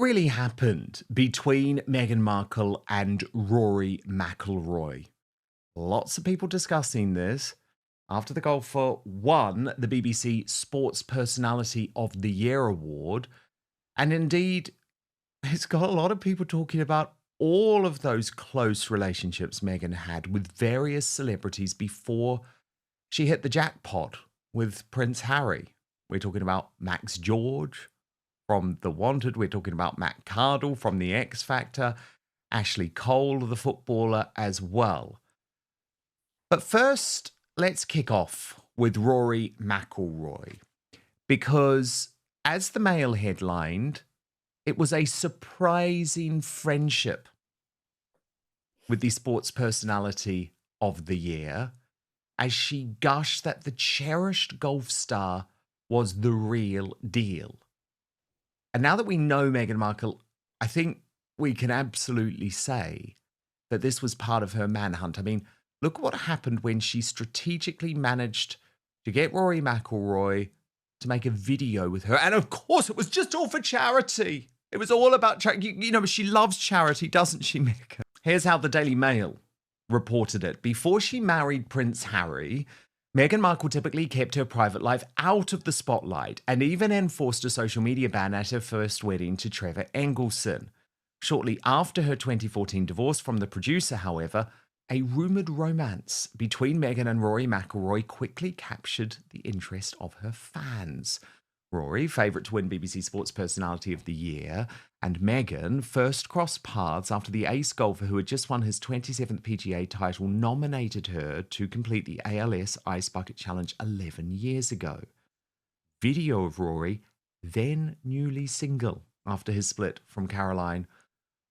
really happened between Meghan Markle and Rory McIlroy? Lots of people discussing this after the golfer won the BBC Sports Personality of the Year award. And indeed, it's got a lot of people talking about all of those close relationships Meghan had with various celebrities before she hit the jackpot with Prince Harry. We're talking about Max George from The Wanted. We're talking about Matt Cardle from The X Factor, Ashley Cole, the footballer, as well. But first, let's kick off with Rory McIlroy, because as the Mail headlined, it was a surprising friendship with the Sports Personality of the Year, as she gushed that the cherished golf star was the real deal. And now that we know Meghan Markle, I think we can absolutely say that this was part of her manhunt. I mean, look what happened when she strategically managed to get Rory McIlroy to make a video with her. And of course, it was just all for charity. It was all about charity. You know, she loves charity, doesn't she, Meghan? Here's how the Daily Mail reported it. Before she married Prince Harry, Meghan Markle typically kept her private life out of the spotlight and even enforced a social media ban at her first wedding to Trevor Engelson. Shortly after her 2014 divorce from the producer, however, a rumoured romance between Meghan and Rory McIlroy quickly captured the interest of her fans. Rory, favourite to win BBC Sports Personality of the Year, and Meghan first crossed paths after the ace golfer who had just won his 27th PGA title nominated her to complete the ALS Ice Bucket Challenge 11 years ago. Video of Rory, then newly single after his split from Caroline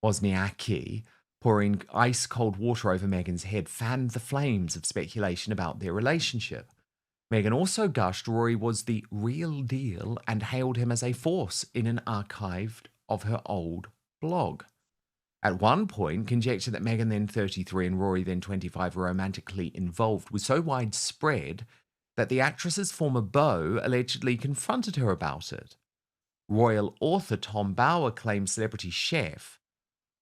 Wozniacki, pouring ice-cold water over Meghan's head, fanned the flames of speculation about their relationship. Meghan also gushed Rory was the real deal and hailed him as a force in an archive of her old blog. At one point, conjecture that Meghan, then 33, and Rory, then 25, were romantically involved was so widespread that the actress's former beau allegedly confronted her about it. Royal author Tom Bower claimed celebrity chef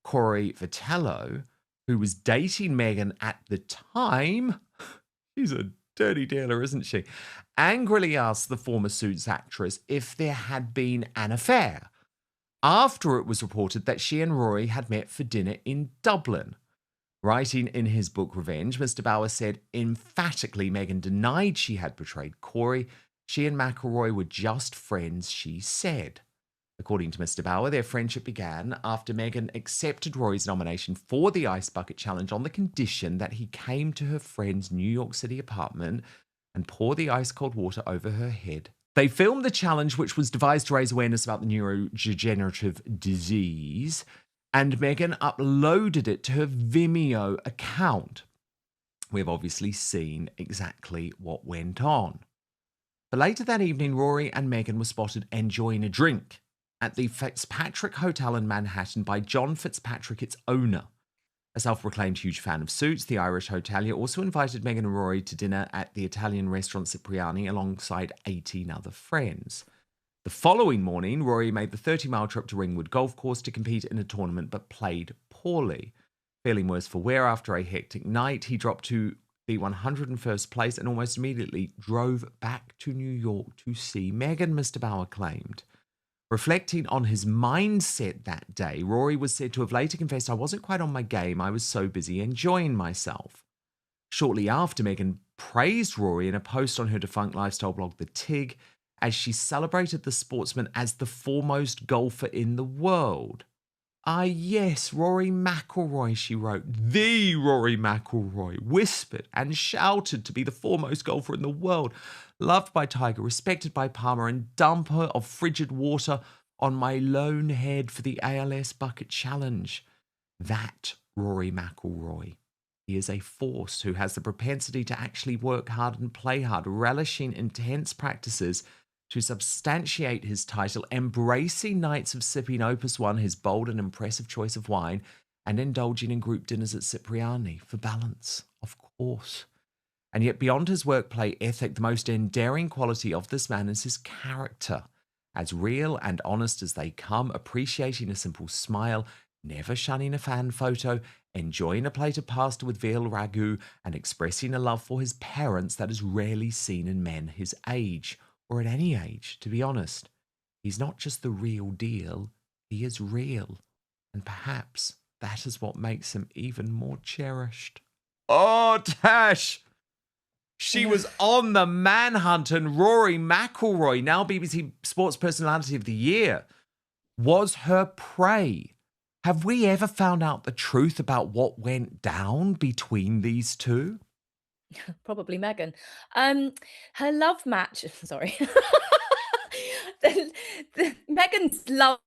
Corey Vitello, who was dating Meghan at the time, she's a dirty dealer, isn't she, angrily asked the former Suits actress if there had been an affair, after it was reported that she and Rory had met for dinner in Dublin. Writing in his book Revenge, Mr. Bower said emphatically Meghan denied she had betrayed Corey. She and McIlroy were just friends, she said. According to Mr. Bower, their friendship began after Meghan accepted Rory's nomination for the Ice Bucket Challenge on the condition that he came to her friend's New York City apartment and pour the ice-cold water over her head. They filmed the challenge, which was devised to raise awareness about the neurodegenerative disease, and Meghan uploaded it to her Vimeo account. We've obviously seen exactly what went on. But later that evening, Rory and Meghan were spotted enjoying a drink at the Fitzpatrick Hotel in Manhattan by John Fitzpatrick, its owner. A self-proclaimed huge fan of Suits, the Irish hotelier also invited Meghan and Rory to dinner at the Italian restaurant Cipriani alongside 18 other friends. The following morning, Rory made the 30-mile trip to Ringwood Golf Course to compete in a tournament but played poorly. Feeling worse for wear after a hectic night, he dropped to the 101st place and almost immediately drove back to New York to see Meghan, Mr. Bower claimed. Reflecting on his mindset that day, Rory was said to have later confessed, "I wasn't quite on my game. I was so busy enjoying myself." Shortly after, Meghan praised Rory in a post on her defunct lifestyle blog, The Tig, as she celebrated the sportsman as the foremost golfer in the world. "Ah, yes, Rory McIlroy," she wrote. "The Rory McIlroy, whispered and shouted to be the foremost golfer in the world. Loved by Tiger, respected by Palmer, and dumper of frigid water on my lone head for the ALS Bucket Challenge." That Rory McIlroy. He is a force who has the propensity to actually work hard and play hard, relishing intense practices to substantiate his title, embracing nights of sipping Opus One, his bold and impressive choice of wine, and indulging in group dinners at Cipriani for balance, of course. And yet beyond his work-play ethic, the most endearing quality of this man is his character as real and honest as they come, appreciating a simple smile, never shunning a fan photo, enjoying a plate of pasta with veal ragu, and expressing a love for his parents that is rarely seen in men his age, or at any age, to be honest. He's not just the real deal, he is real. And perhaps that is what makes him even more cherished. Oh, Tash! She was on the Manhunt, and Rory McIlroy, now BBC Sports Personality of the Year, was her prey. Have we ever found out the truth about what went down between these two? Probably Meghan. Her love match. Sorry, Meghan's love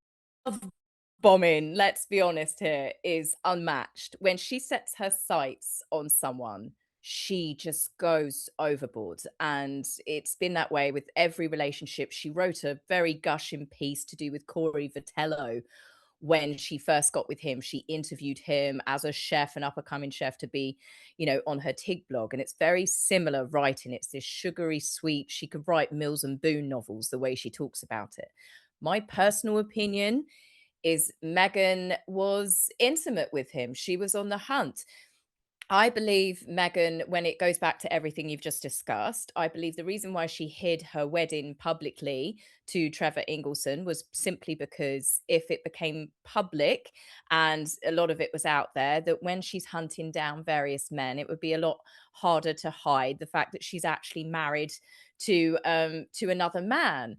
bombing. Let's be honest here, is unmatched. When she sets her sights on someone, she just goes overboard, and it's been that way with every relationship. She wrote a very gushing piece to do with Corey Vitello when she first got with him. She interviewed him as a chef, an up and coming chef, to be, on her Tig blog. And it's very similar writing. It's this sugary sweet. She could write Mills and Boon novels the way she talks about it. My personal opinion is Meghan was intimate with him. She was on the hunt. I believe Meghan, when it goes back to everything you've just discussed, I believe the reason why she hid her wedding publicly to Trevor Ingleson was simply because if it became public and a lot of it was out there, that when she's hunting down various men, it would be a lot harder to hide the fact that she's actually married to another man.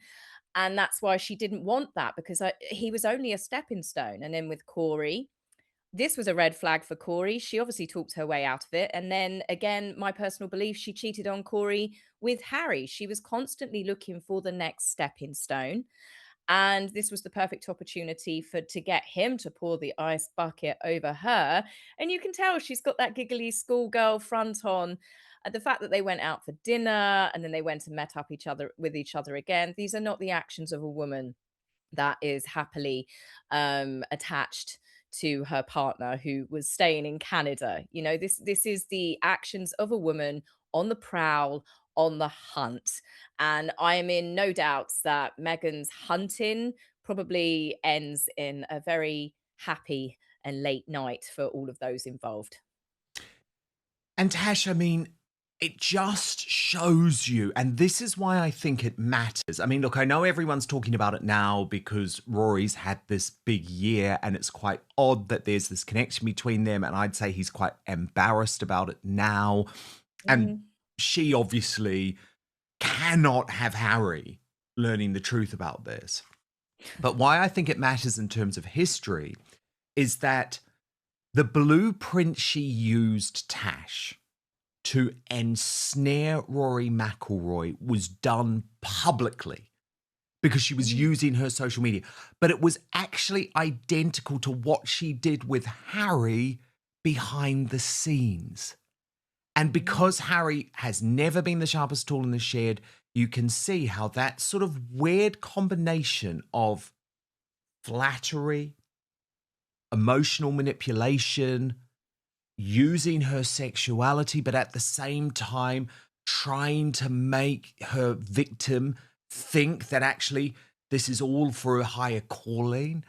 And that's why she didn't want that, because he was only a stepping stone. And then with Corey, this was a red flag for Corey. She obviously talked her way out of it. And then again, my personal belief, she cheated on Corey with Harry. She was constantly looking for the next stepping stone. And this was the perfect opportunity to get him to pour the ice bucket over her. And you can tell she's got that giggly schoolgirl front on. The fact that they went out for dinner and then they went and met up with each other again. These are not the actions of a woman that is happily attached to her partner who was staying in Canada. This is the actions of a woman on the prowl, on the hunt. And I am in no doubts that Meghan's hunting probably ends in a very happy and late night for all of those involved. And Tash, I mean, it just shows you, and this is why I think it matters. I mean, look, I know everyone's talking about it now because Rory's had this big year, and it's quite odd that there's this connection between them, and I'd say he's quite embarrassed about it now. And she obviously cannot have Harry learning the truth about this. But why I think it matters in terms of history is that the blueprint she used, Tash, to ensnare Rory McIlroy was done publicly because she was using her social media. But it was actually identical to what she did with Harry behind the scenes. And because Harry has never been the sharpest tool in the shed, you can see how that sort of weird combination of flattery, emotional manipulation, using her sexuality, but at the same time trying to make her victim think that actually this is all for a higher calling.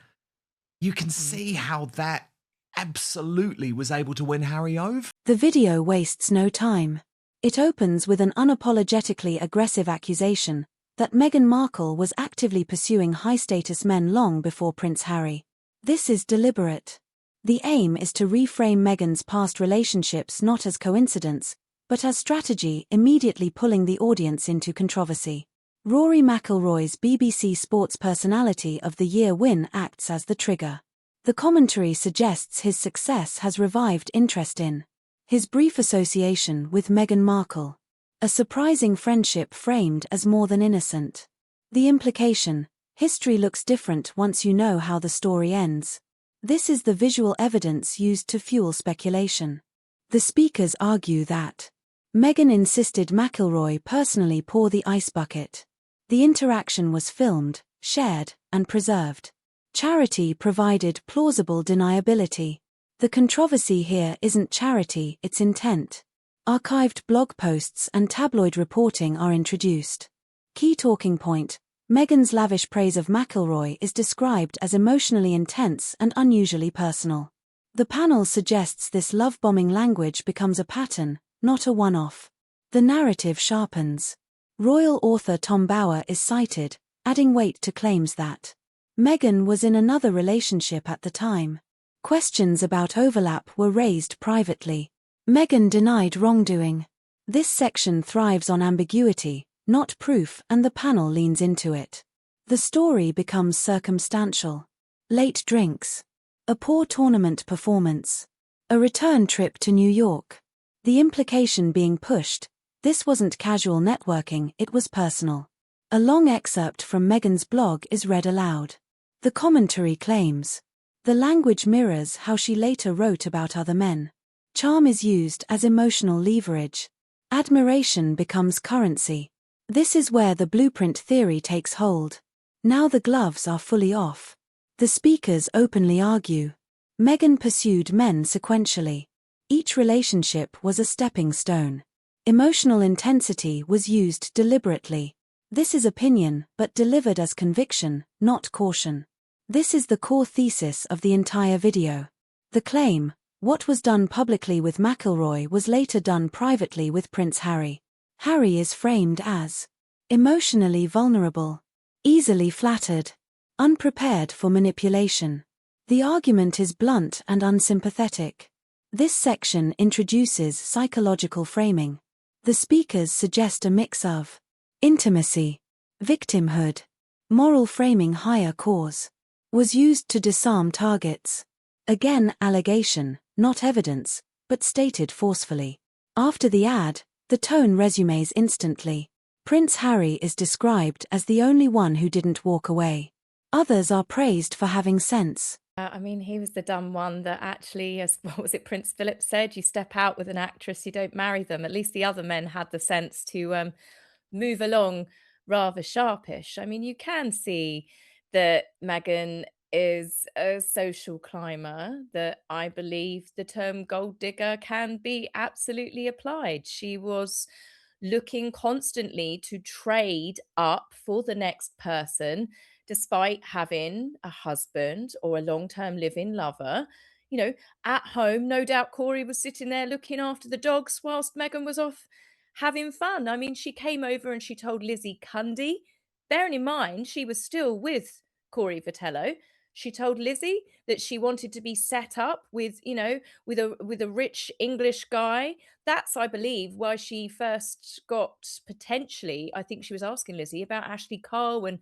You can see how that absolutely was able to win Harry over. The video wastes no time. It opens with an unapologetically aggressive accusation that Meghan Markle was actively pursuing high-status men long before Prince Harry. This is deliberate. The aim is to reframe Meghan's past relationships not as coincidence, but as strategy, immediately pulling the audience into controversy. Rory McIlroy's BBC Sports Personality of the Year win acts as the trigger. The commentary suggests his success has revived interest in his brief association with Meghan Markle, a surprising friendship framed as more than innocent. The implication: history looks different once you know how the story ends. This is the visual evidence used to fuel speculation. The speakers argue that Meghan insisted McIlroy personally pour the ice bucket. The interaction was filmed, shared, and preserved. Charity provided plausible deniability. The controversy here isn't charity, it's intent. Archived blog posts and tabloid reporting are introduced. Key talking point: Meghan's lavish praise of McIlroy is described as emotionally intense and unusually personal. The panel suggests this love-bombing language becomes a pattern, not a one-off. The narrative sharpens. Royal author Tom Bower is cited, adding weight to claims that Meghan was in another relationship at the time. Questions about overlap were raised privately. Meghan denied wrongdoing. This section thrives on ambiguity, not proof, and the panel leans into it. The story becomes circumstantial. Late drinks. A poor tournament performance. A return trip to New York. The implication being pushed, this wasn't casual networking, it was personal. A long excerpt from Meghan's blog is read aloud. The commentary claims the language mirrors how she later wrote about other men. Charm is used as emotional leverage. Admiration becomes currency. This is where the blueprint theory takes hold. Now the gloves are fully off. The speakers openly argue. Meghan pursued men sequentially. Each relationship was a stepping stone. Emotional intensity was used deliberately. This is opinion, but delivered as conviction, not caution. This is the core thesis of the entire video. The claim, what was done publicly with McIlroy was later done privately with Prince Harry. Harry is framed as emotionally vulnerable, easily flattered, unprepared for manipulation. The argument is blunt and unsympathetic. This section introduces psychological framing. The speakers suggest a mix of intimacy, victimhood, moral framing. Higher cause was used to disarm targets. Again, allegation, not evidence, but stated forcefully. After the ad, the tone resumes instantly. Prince Harry is described as the only one who didn't walk away. Others are praised for having sense. I mean, he was the dumb one that actually, as what was it, Prince Philip said, you step out with an actress, you don't marry them. At least the other men had the sense to move along rather sharpish. I mean, you can see that Meghan is a social climber, that I believe the term gold digger can be absolutely applied. She was looking constantly to trade up for the next person, despite having a husband or a long-term live-in lover. You know, at home, no doubt Corey was sitting there looking after the dogs whilst Meghan was off having fun. I mean, she came over and she told Lizzie Cundy, bearing in mind she was still with Corey Vitello. She told Lizzie that she wanted to be set up with, you know, with a rich English guy. That's, I believe, why she first got potentially, I think she was asking Lizzie about Ashley Cole and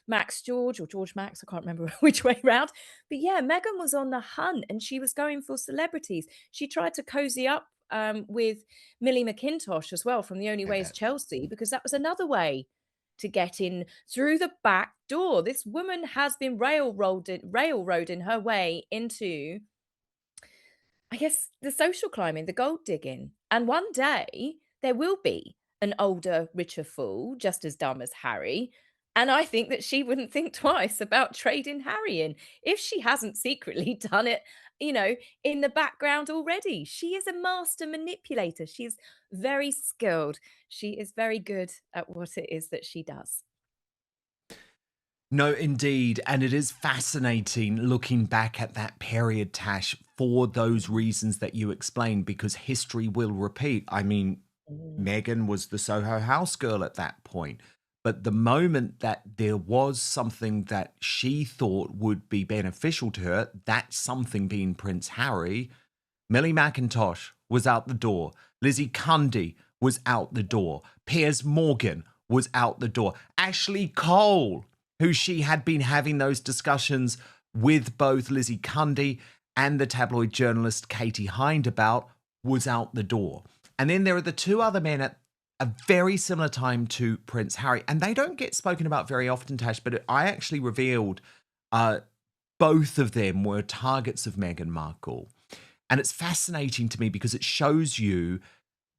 Max George or George Max, I can't remember which way round. But yeah, Meghan was on the hunt and she was going for celebrities. She tried to cozy up with Millie McIntosh as well from The Only Way is Chelsea, because that was another way to get in through the back door. This woman has been railroading her way into, I guess, the social climbing, the gold digging. And one day there will be an older, richer fool, just as dumb as Harry. And I think that she wouldn't think twice about trading Harry in if she hasn't secretly done it, you know, in the background already. She is a master manipulator. She's very skilled. She is very good at what it is that she does. No, indeed. And it is fascinating looking back at that period, Tash, for those reasons that you explained, because history will repeat. I mean, Meghan was the Soho house girl at that point. But the moment that there was something that she thought would be beneficial to her, that something being Prince Harry, Millie McIntosh was out the door. Lizzie Cundy was out the door. Piers Morgan was out the door. Ashley Cole, who she had been having those discussions with both Lizzie Cundy and the tabloid journalist Katie Hind about, was out the door. And then there are the two other men at a very similar time to Prince Harry, and they don't get spoken about very often, Tash, but I actually revealed both of them were targets of Meghan Markle. And it's fascinating to me because it shows you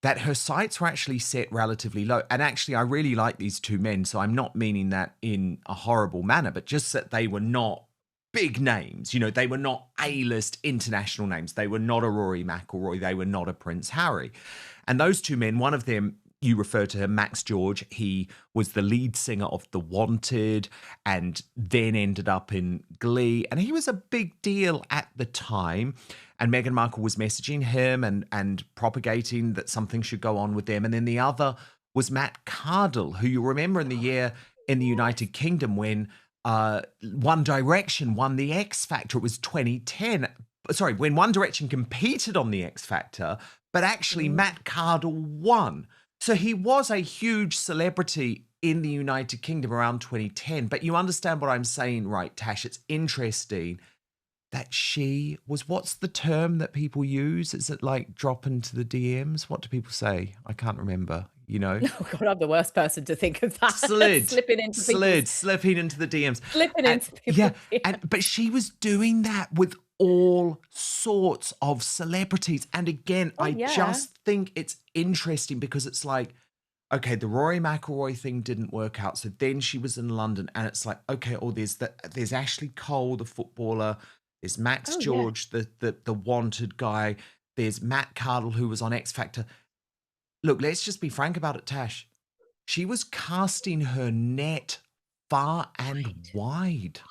that her sights were actually set relatively low. And actually, I really like these two men, so I'm not meaning that in a horrible manner, but just that they were not big names. You know, they were not A-list international names. They were not a Rory McIlroy. They were not a Prince Harry. And those two men, one of them you refer to him, Max George. He was the lead singer of The Wanted and then ended up in Glee. And he was a big deal at the time. And Meghan Markle was messaging him and propagating that something should go on with them. And then the other was Matt Cardle, who you remember in the year in the United Kingdom when One Direction won the X Factor. It was 2010. Sorry, when One Direction competed on the X Factor, but actually Matt Cardle won. So he was a huge celebrity in the United Kingdom around 2010. But you understand what I'm saying, right, Tash? It's interesting that she was, what's the term that people use? Is it like drop into the DMs? What do people say? I can't remember, you know? Oh God, I'm the worst person to think of that. Slipping into Slipping into the DMs. Slipping into people's Yeah, DMs. but she was doing that with all sorts of celebrities. And again, I just think it's interesting because it's like, okay, the Rory McIlroy thing didn't work out. So then she was in London and it's like, okay, there's Ashley Cole, the footballer. There's Max George, the wanted guy. There's Matt Cardle, who was on X Factor. Look, let's just be frank about it, Tash. She was casting her net far and wide.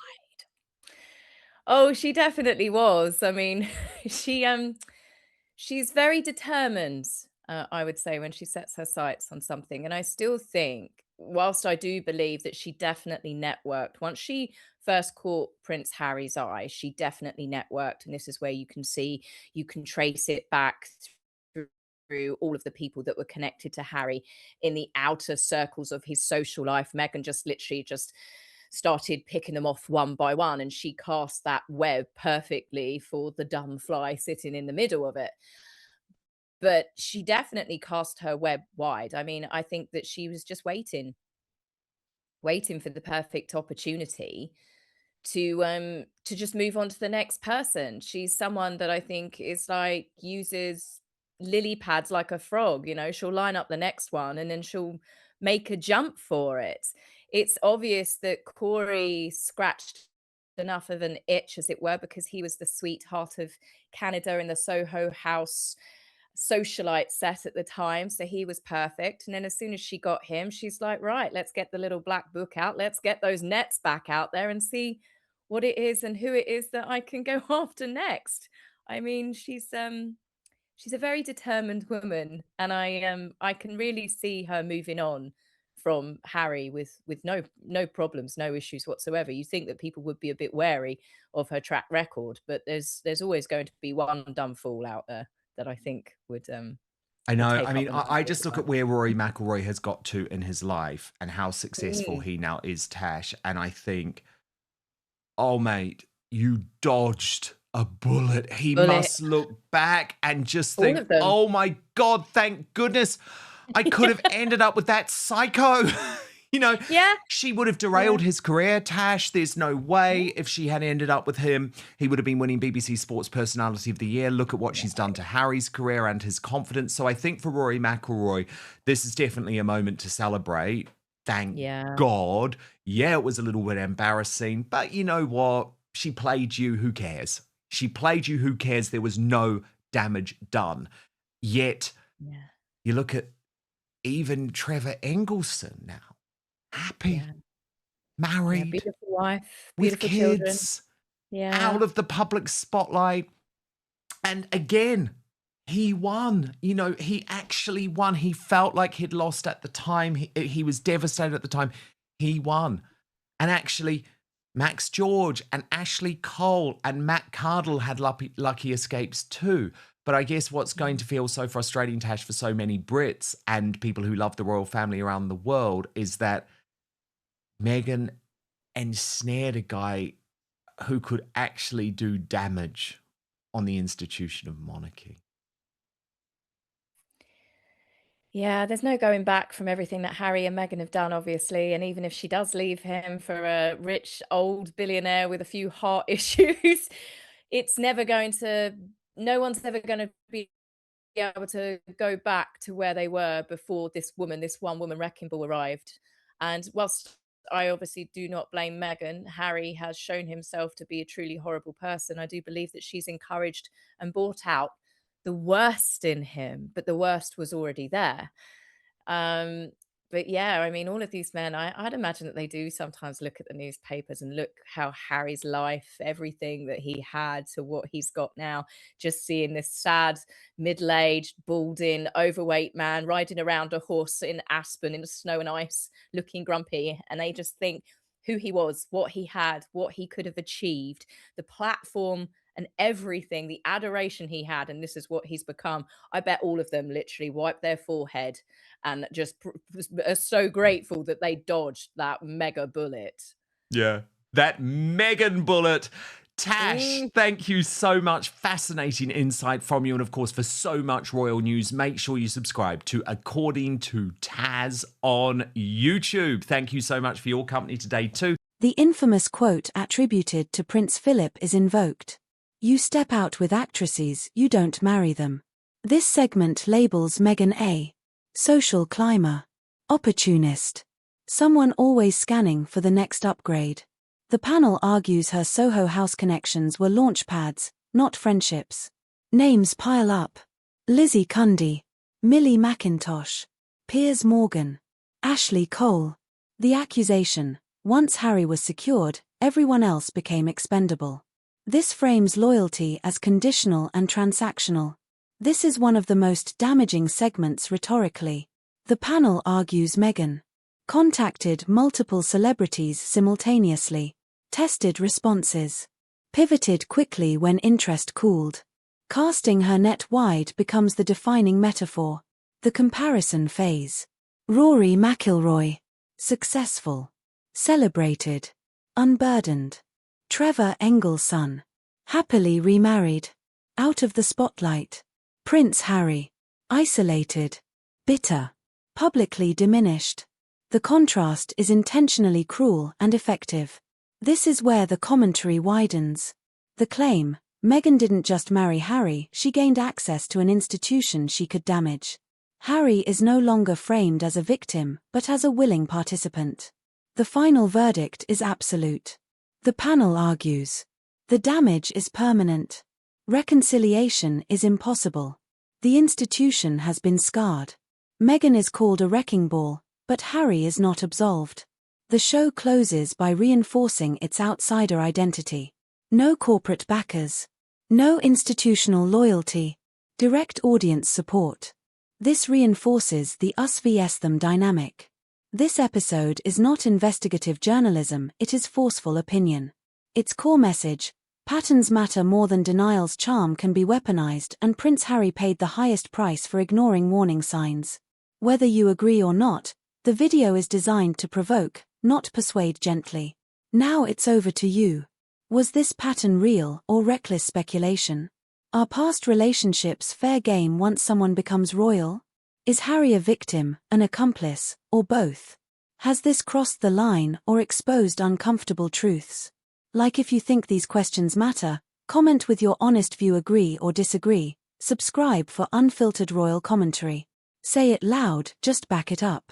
Oh, she definitely was. I mean, she's very determined, I would say, when she sets her sights on something. And I still think, whilst I do believe that she definitely networked, once she first caught Prince Harry's eye, she definitely networked. And this is where you can trace it back through all of the people that were connected to Harry in the outer circles of his social life. Meghan just literally just started picking them off one by one, and she cast that web perfectly for the dumb fly sitting in the middle of it. But she definitely cast her web wide. I mean, I think that she was just waiting for the perfect opportunity to just move on to the next person. She's someone that I think is like uses lily pads like a frog, you know, she'll line up the next one and then she'll make a jump for it. It's obvious that Corey scratched enough of an itch, as it were, because he was the sweetheart of Canada in the Soho House socialite set at the time. So he was perfect. And then as soon as she got him, she's like, right, let's get the little black book out. Let's get those nets back out there and see what it is and who it is that I can go after next. I mean, she's a very determined woman, and I can really see her moving on from Harry with no problems, no issues whatsoever. You think that people would be a bit wary of her track record, but there's always going to be one dumb fool out there that I think would I know. take I mean, up I just look at where Rory McIlroy has got to in his life and how successful he now is, Tash, and I think, oh mate, you dodged a bullet. He must look back and just think, oh my God, thank goodness I could have ended up with that psycho. You know, she would have derailed his career, Tash. There's no way if she had ended up with him, he would have been winning BBC Sports Personality of the Year. Look at what she's done to Harry's career and his confidence. So I think for Rory McIlroy, this is definitely a moment to celebrate. Thank God. Yeah, it was a little bit embarrassing, but you know what? She played you. Who cares? She played you. Who cares? There was no damage done. Yet, you look at even Trevor Engelson now. Happy, married, beautiful wife, with beautiful kids, children, out of the public spotlight. And again, he won. You know, he actually won. He felt like he'd lost at the time. He was devastated at the time. He won. And actually, Max George and Ashley Cole and Matt Cardle had lucky escapes too. But I guess what's going to feel so frustrating, Tash, for so many Brits and people who love the royal family around the world is that Meghan ensnared a guy who could actually do damage on the institution of monarchy. Yeah, there's no going back from everything that Harry and Meghan have done, obviously. And even if she does leave him for a rich old billionaire with a few heart issues, it's never going to, no one's ever going to be able to go back to where they were before this one woman wrecking ball arrived. And whilst I obviously do not blame Meghan, Harry has shown himself to be a truly horrible person. I do believe that she's encouraged and brought out the worst in him, but the worst was already there. But yeah, I mean, all of these men, I'd imagine that they do sometimes look at the newspapers and look how Harry's life, everything that he had to what he's got now, just seeing this sad, middle-aged, balding, overweight man riding around a horse in Aspen in the snow and ice, looking grumpy. And they just think who he was, what he had, what he could have achieved, the platform and everything, the adoration he had, and this is what he's become. I bet all of them literally wipe their forehead and just are so grateful that they dodged that mega bullet. Yeah. That Meghan bullet. Tash, thank you so much. Fascinating insight from you. And of course, for so much royal news, make sure you subscribe to According to Taz on YouTube. Thank you so much for your company today too. The infamous quote attributed to Prince Philip is invoked. You step out with actresses, you don't marry them. This segment labels Meghan a social climber, opportunist, someone always scanning for the next upgrade. The panel argues her Soho House connections were launchpads, not friendships. Names pile up. Lizzie Cundy, Millie McIntosh, Piers Morgan, Ashley Cole. The accusation: once Harry was secured, everyone else became expendable. This frames loyalty as conditional and transactional. This is one of the most damaging segments rhetorically. The panel argues Meghan contacted multiple celebrities simultaneously, tested responses, pivoted quickly when interest cooled. Casting her net wide becomes the defining metaphor. The comparison phase. Rory McIlroy. Successful. Celebrated. Unburdened. Trevor Engel's son. Happily remarried. Out of the spotlight. Prince Harry. Isolated. Bitter. Publicly diminished. The contrast is intentionally cruel and effective. This is where the commentary widens. The claim: Meghan didn't just marry Harry, she gained access to an institution she could damage. Harry is no longer framed as a victim, but as a willing participant. The final verdict is absolute. The panel argues. The damage is permanent. Reconciliation is impossible. The institution has been scarred. Meghan is called a wrecking ball, but Harry is not absolved. The show closes by reinforcing its outsider identity. No corporate backers. No institutional loyalty. Direct audience support. This reinforces the us vs them dynamic. This episode is not investigative journalism, it is forceful opinion. Its core message: patterns matter more than denial's charm can be weaponized, and Prince Harry paid the highest price for ignoring warning signs. Whether you agree or not, the video is designed to provoke, not persuade gently. Now it's over to you. Was this pattern real or reckless speculation? Are past relationships fair game once someone becomes royal? Is Harry a victim, an accomplice, or both? Has this crossed the line or exposed uncomfortable truths? Like, if you think these questions matter, comment with your honest view, agree or disagree, subscribe for unfiltered royal commentary. Say it loud, just back it up.